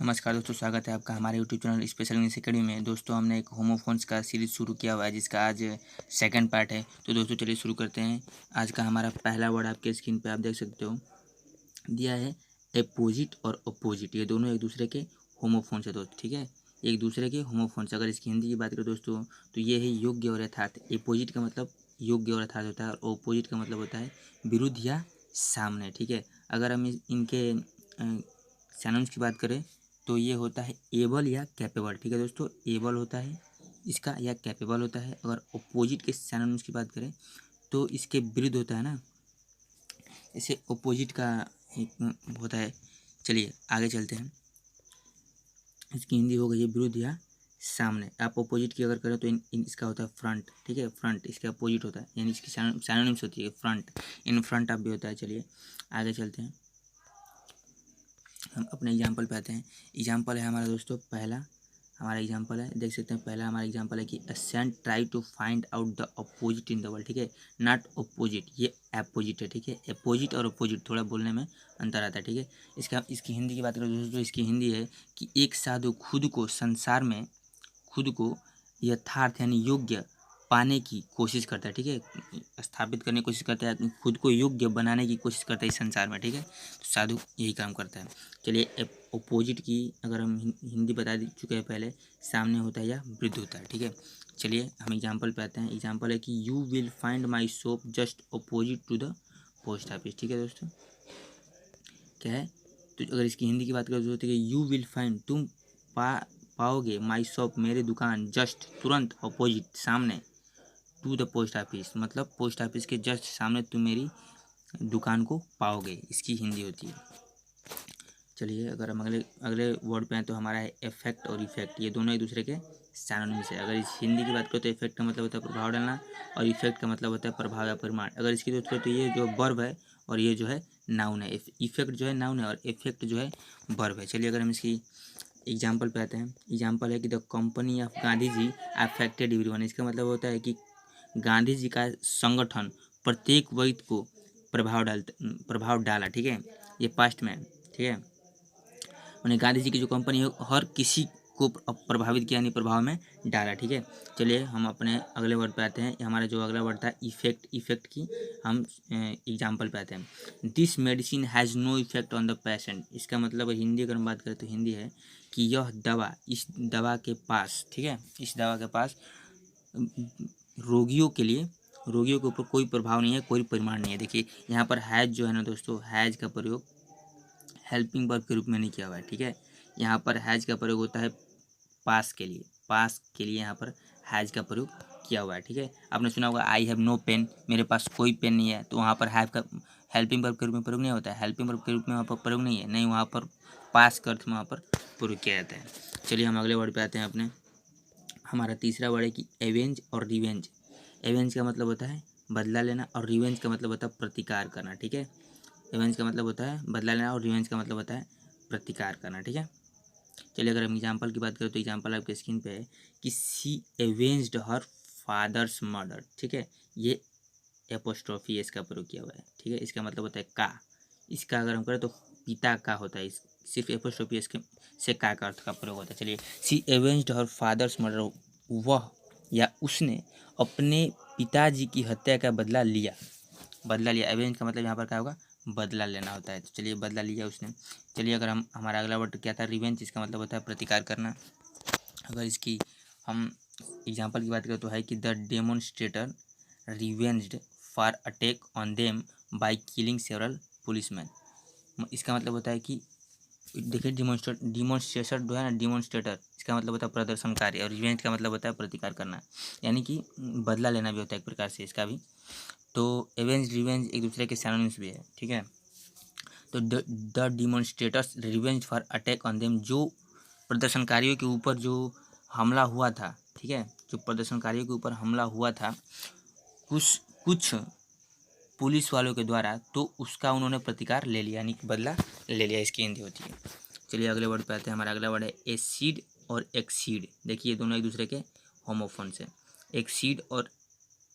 नमस्कार दोस्तों, स्वागत है आपका हमारे YouTube channel special English academy में। दोस्तों हमने एक होमोफोन्स का सीरीज़ शुरू किया हुआ है जिसका आज सेकंड पार्ट है। तो दोस्तों चलिए शुरू करते हैं। आज का हमारा पहला वर्ड आपके स्क्रीन पे आप देख सकते हो, दिया है एपोजिट और अपोजिट। ये दोनों एक दूसरे के होमोफोन्स है दोस्त, ठीक है, एक दूसरे के होमोफोन्स। अगर इसकी हिंदी की बात करें दोस्तों तो ये है योग्य और यथार्थ। एपोजिट का मतलब योग्य और यथार्थ होता है और अपोजिट का मतलब होता है विरुद्ध या सामने, ठीक है। अगर हम इनके सिनोनिम्स की बात करें तो ये होता है एबल या कैपेबल, ठीक है दोस्तों, एबल होता है इसका या कैपेबल होता है। अगर अपोजिट के सिनोनिम्स की बात करें तो इसके विरुद्ध होता है ना, इसे अपोजिट का एक होता है। चलिए आगे चलते हैं। इसकी हिंदी हो गई है विरुद्ध या सामने। आप अपोजिट की अगर करें तो इसका होता है फ्रंट, ठीक है, फ्रंट इसके अपोजिट होता है, यानी इसकी सिनोनिम्स होती है फ्रंट, इन फ्रंट आप भी होता है। चलिए आगे चलते हैं, हम अपने एग्जाम्पल पे आते हैं। एग्जाम्पल है हमारा दोस्तों पहला, हमारा एग्जाम्पल है, देख सकते हैं पहला हमारा एग्जाम्पल है कि a saint try to find out the opposite in the world, ठीक है, नॉट अपोजिट, ये अपोजिट है, ठीक है। अपोजिट और अपोजिट थोड़ा बोलने में अंतर आता है, ठीक है। इसकी हिंदी की बात करें दोस्तों, इसकी हिंदी है कि एक साधु खुद को संसार में, खुद को यथार्थ यानी योग्य पाने की कोशिश करता है, ठीक है, स्थापित करने की कोशिश करता है, खुद को योग्य बनाने की कोशिश करता है इस संसार में, ठीक है। तो साधु यही काम करता है। चलिए अपोजिट की अगर हम हिंदी बता चुके हैं पहले, सामने होता है या विरुद्ध होता है, ठीक है। चलिए हम एग्जाम्पल पे आते हैं। एग्जाम्पल है कि you will find my shop just opposite to the post office, ठीक है दोस्तों, क्या है। तो अगर इसकी हिंदी की बात करें तो यू विल फाइंड, तुम पाओगे, माई शॉप मेरे दुकान, जस्ट तुरंत, अपोजिट सामने, टू द पोस्ट ऑफिस मतलब पोस्ट ऑफिस के जस्ट सामने तुम मेरी दुकान को पाओगे, इसकी हिंदी होती है। चलिए अगर हम अगले अगले वर्ड पे हैं तो हमारा है इफेक्ट और इफेक्ट। ये दोनों एक दूसरे के सिनोनिम्स है। अगर इस हिंदी की बात करें तो इफेक्ट का मतलब होता है प्रभाव डालना और इफेक्ट का मतलब होता है प्रभाव या परिमाण। अगर इसकी बात करें तो ये जो वर्ब है और ये जो है नाउन है। इफेक्ट जो है नाउन है और इफेक्ट जो है वर्ब है। चलिए अगर हम इसकी एग्जाम्पल पे आते हैं। एग्जाम्पल है कि the company of Gandhi ji affected everyone. इसका मतलब होता है कि गांधी जी का संगठन प्रत्येक व्यक्ति को प्रभाव डाला, ठीक है, ये पास्ट में, ठीक है। उन्हें गांधी जी की जो कंपनी है हर किसी को प्रभावित किया, यानी प्रभाव में डाला, ठीक है। चलिए हम अपने अगले वर्ड पे आते हैं। हमारा जो अगला वर्ड था इफेक्ट, इफेक्ट की हम एग्जाम्पल पे आते हैं। This medicine has no effect on the patient. इसका मतलब हिंदी अगर हम बात करें तो हिंदी है कि यह दवा, इस दवा के पास, ठीक है, इस दवा के पास रोगियों के लिए, रोगियों के ऊपर कोई प्रभाव नहीं है, कोई परिमाण नहीं है। देखिए यहाँ पर हैज़ जो है ना दोस्तों, हैज़ का प्रयोग हेल्पिंग वर्ब के रूप में नहीं किया हुआ है, ठीक है। यहाँ पर हैज़ का प्रयोग होता है पास के लिए, पास के लिए यहाँ पर हैज़ का प्रयोग किया हुआ है, ठीक है। आपने सुना होगा आई हैव नो पेन, मेरे पास कोई पेन नहीं है, तो वहाँ पर हैव का हेल्पिंग वर्ब के रूप में प्रयोग नहीं होता है, हेल्पिंग वर्ब के रूप में वहाँ पर प्रयोग नहीं है, नहीं, वहाँ पर पास का अर्थ में वहाँ पर प्रयोग किया जाता है। चलिए हम अगले वर्ड पे आते हैं अपने। हमारा तीसरा वर्ड है कि एवेंज और रिवेंज। एवेंज का मतलब होता है बदला लेना और रिवेंज का मतलब होता है प्रतिकार करना, ठीक है। एवेंज का मतलब होता है बदला लेना और रिवेंज का मतलब होता है प्रतिकार करना, ठीक है। चलिए अगर हम एग्जाम्पल की बात करें तो एग्जाम्पल आपके स्क्रीन पे है कि सी एवेंज्ड हर फादर्स मर्डर, ठीक है, ये एपोस्ट्रोफी इसका प्रयोग किया हुआ है, ठीक है। इसका मतलब होता है का। इसका अगर हम करें तो पिता का होता है, सिर्फ एपोस्ट्रोफी इसके से का अर्थ का प्रयोग होता है। चलिए सी एवेंज्ड हर फादर्स मर्डर, वह या उसने अपने पिताजी की हत्या का बदला लिया, बदला लिया। एवेंज का मतलब यहाँ पर क्या होगा, बदला लेना होता है। तो चलिए बदला लिया उसने। चलिए अगर हम हमारा अगला वर्ड क्या था, रिवेंज, इसका मतलब होता है प्रतिकार करना। अगर इसकी हम एग्जाम्पल की बात करें तो है कि the demonstrator revenged for attack on them by killing several policeman. इसका मतलब होता है कि देखिए डिमोन्स्ट्रेशन जो है ना, डिमोन्स्ट्रेटर, इसका मतलब होता है प्रदर्शनकारी और रिवेंज का मतलब होता है प्रतिकार करना, यानी कि बदला लेना भी होता है एक प्रकार से इसका भी। तो एवेंज रिवेंज एक दूसरे के सिनोनिम्स भी है, ठीक है। तो the demonstrators revenge for attack on them, जो प्रदर्शनकारियों के ऊपर जो हमला हुआ था, ठीक है, जो प्रदर्शनकारियों के ऊपर हमला हुआ था कुछ कुछ पुलिस वालों के द्वारा, तो उसका उन्होंने प्रतिकार ले लिया, यानी कि बदला ले लिया, इसकी हिंदी होती है। चलिए अगले वर्ड पे आते हैं। हमारा अगला वर्ड है एसीड और एक्सीड। देखिए ये दोनों एक दूसरे के होमोफोन्स हैं, एक्सीड और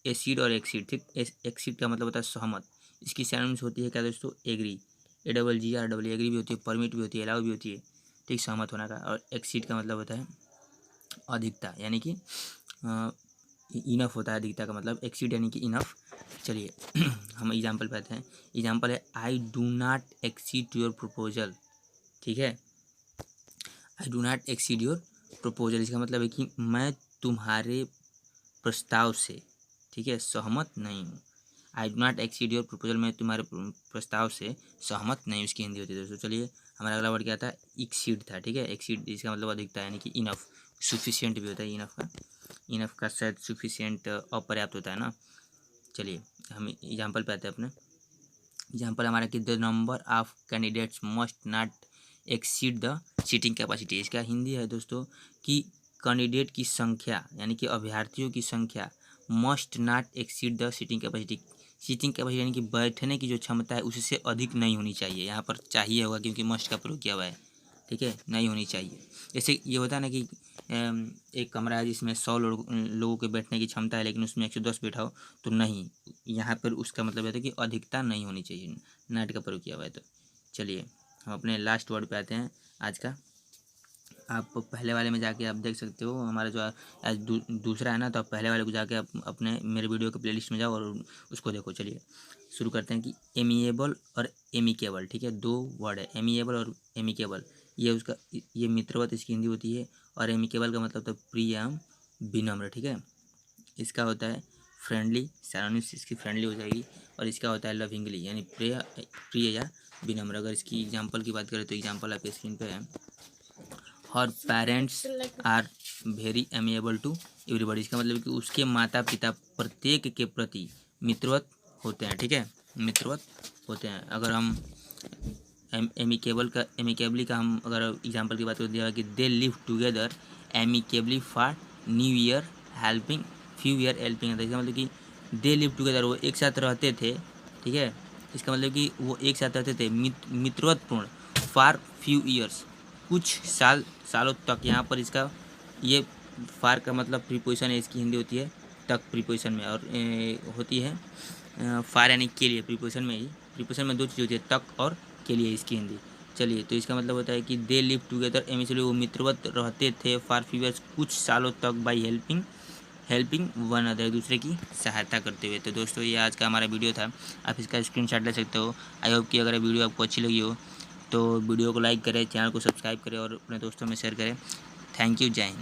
एसिड और एक्सीड, ठीक। एक्सीड का मतलब होता है सहमत। इसकी सिनोनिम्स होती है क्या दोस्तों, एग्री, AGGR, एग्री भी होती है, परमिट भी होती है, अलाउ भी होती है, ठीक, सहमत होना का। और एक्सीड का मतलब होता है अधिकता, यानी कि इनफ होता है अधिकता का मतलब, एक्सीड यानी कि इनफ। चलिए हम एग्जाम्पल पे आते हैं। एग्जाम्पल है I do not exceed your proposal. ठीक है, I do not exceed your proposal, इसका मतलब है कि मैं तुम्हारे प्रस्ताव से, ठीक है, सहमत नहीं हूँ। I do not exceed your proposal, मैं तुम्हारे प्रस्ताव से सहमत नहीं, उसकी हिंदी होती है दोस्तों। चलिए हमारा अगला वर्ड क्या था, एक्सीड था। ठीक है, एक्सीड इसका मतलब अधिकता यानी कि इनफ, सफिशिएंट भी होता है इनफ का। इनफ का शायद सफिशिएंट अपर्याप्त होता है ना। चलिए हम एग्जाम्पल पे आते हैं अपने। एग्जाम्पल हमारा कि the number of candidates must not exceed the seating capacity. इसका हिंदी है दोस्तों कि कैंडिडेट की संख्या यानी कि अभ्यर्थियों की संख्या must not exceed the seating capacity. Seating capacity यानी कि बैठने की जो क्षमता है उससे अधिक नहीं होनी चाहिए। यहाँ पर चाहिए होगा क्योंकि मस्ट का प्रयोग किया हुआ है। ठीक है, नहीं होनी चाहिए। जैसे ये होता है ना कि एक कमरा है जिसमें 100 लोगों के बैठने की क्षमता है लेकिन उसमें 110 बैठा हो, तो नहीं, यहाँ पर उसका मतलब है कि अधिकता नहीं होनी चाहिए, नॉट का प्रयोग किया हुआ है। तो चलिए हम अपने लास्ट वर्ड पे आते हैं आज का। आप पहले वाले में जाके आप देख सकते हो, हमारा जो आज दूसरा है ना, तो आप पहले वाले को जाके आप अपने मेरे वीडियो के प्लेलिस्ट में जाओ और उसको देखो। चलिए शुरू करते हैं कि एमिएबल और एमिकेबल। ठीक है, दो वर्ड है, एमिएबल और एमिकेबल। ये उसका, ये मित्रवत इसकी हिंदी होती है, और एमिकेबल का मतलब तो प्रिय एवं विनम्र। ठीक है, इसका होता है फ्रेंडली, सैनोनिम्स इसकी फ्रेंडली हो जाएगी, और इसका होता है लविंगली यानी प्रिय, प्रिय या विनम्र। अगर इसकी एग्जांपल की बात करें तो एग्जांपल आपके स्क्रीन पे है, हर parents are very amiable to everybody. इसका मतलब कि उसके माता पिता प्रत्येक के प्रति मित्रवत होते हैं। ठीक है, मित्रवत होते हैं। अगर हम एमिकेबली का हम अगर एग्जांपल की बात करें कि they live together amicably for new year helping few year helping. इसका मतलब कि दे लिव टुगेदर, वो एक साथ रहते थे। ठीक है, इसका मतलब कि वो एक साथ रहते थे मित्रवतपूर्ण, फॉर फ्यू ईयर्स, कुछ सालों तक। यहाँ पर इसका ये फार का मतलब प्रीपोजिशन है, इसकी हिंदी होती है तक प्रीपोजिशन में, और होती है फार यानी के लिए। प्रीपोजिशन में ही, प्रीपोजिशन में दो चीज़ होती है, तक और के लिए, इसकी हिंदी। चलिए तो इसका मतलब होता है कि दे लिव टुगेदर एमिचुअली, वो मित्रवत रहते थे फॉर फ्यू ईयर्स, कुछ सालों तक, बाई हेल्पिंग वन अदर, एक दूसरे की सहायता करते हुए। तो दोस्तों ये आज का हमारा वीडियो था, आप इसका स्क्रीनशॉट ले सकते हो। आई होप कि अगर वीडियो आपको अच्छी लगी हो तो वीडियो को लाइक करें, चैनल को सब्सक्राइब करें और अपने दोस्तों में शेयर करें। थैंक यू, जय हिंद।